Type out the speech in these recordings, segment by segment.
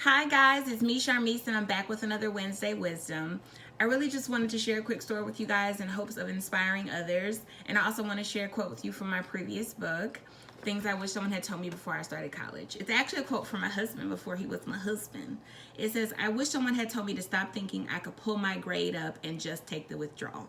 Hi guys, it's me Charmise and I'm back with another Wednesday Wisdom. I really just wanted to share a quick story with you guys in hopes of inspiring others. And I also want to share a quote with you from my previous book, Things I Wish Someone Had Told Me Before I Started College. It's actually a quote from my husband before he was my husband. It says, I wish someone had told me to stop thinking I could pull my grade up and just take the withdrawal.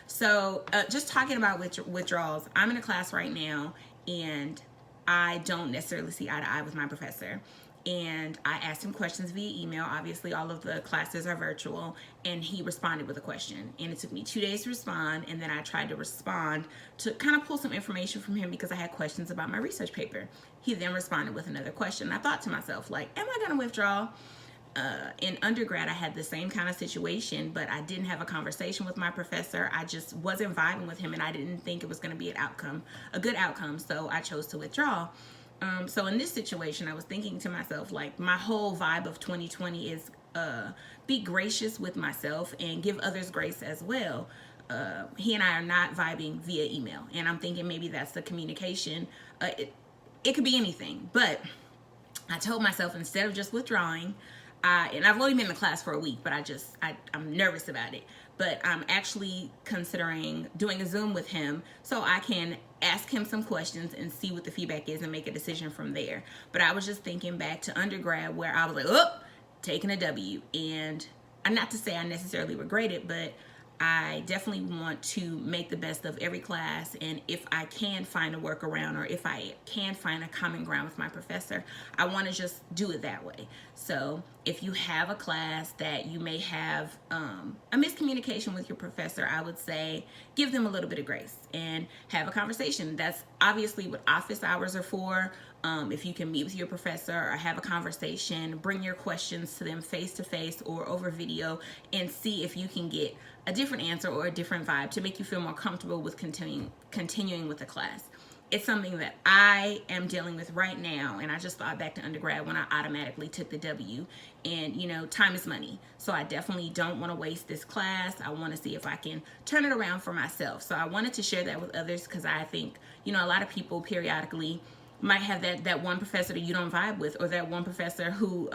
So just talking about withdrawals, I'm in a class right now and I don't necessarily see eye to eye with my professor. And I asked him questions via email. Obviously, all of the classes are virtual, and he responded with a question. And it took me 2 days to respond, and then I tried to respond to kind of pull some information from him because I had questions about my research paper. He then responded with another question. I thought to myself, like, am I going to withdraw? In undergrad, I had the same kind of situation, but I didn't have a conversation with my professor. I just wasn't vibing with him, and I didn't think it was going to be a good outcome. So I chose to withdraw. So in this situation, I was thinking to myself, like, my whole vibe of 2020 is be gracious with myself and give others grace as well. He and I are not vibing via email, and I'm thinking maybe that's the communication. It could be anything, but I told myself instead of just withdrawing, and I've only been in the class for a week, but I'm nervous about it. But I'm actually considering doing a Zoom with him so I can ask him some questions and see what the feedback is and make a decision from there. But I was just thinking back to undergrad where I was like, oh, taking a W. And not to say I necessarily regret it, but I definitely want to make the best of every class, and if I can find a workaround or if I can find a common ground with my professor, I want to just do it that way. So if you have a class that you may have a miscommunication with your professor, I would say give them a little bit of grace and have a conversation. That's obviously what office hours are for. If you can meet with your professor or have a conversation, bring your questions to them face to face or over video and see if you can get a different answer or a different vibe to make you feel more comfortable with continuing with the class. It's something that I am dealing with right now, and I just thought back to undergrad when I automatically took the W. And time is money, so I definitely don't want to waste this class. I want to see if I can turn it around for myself. So I wanted to share that with others because I think a lot of people periodically might have that one professor that you don't vibe with, or that one professor who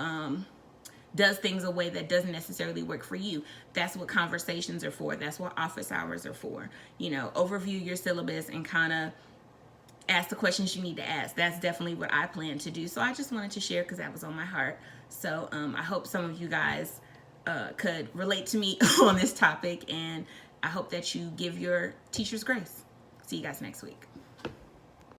does things a way that doesn't necessarily work for you. That's what conversations are for. That's what office hours are for. Overview your syllabus and kind of ask the questions you need to ask. That's definitely what I plan to do. So I just wanted to share because that was on my heart. So I hope some of you guys could relate to me on this topic, and I hope that you give your teachers grace. See you guys next week.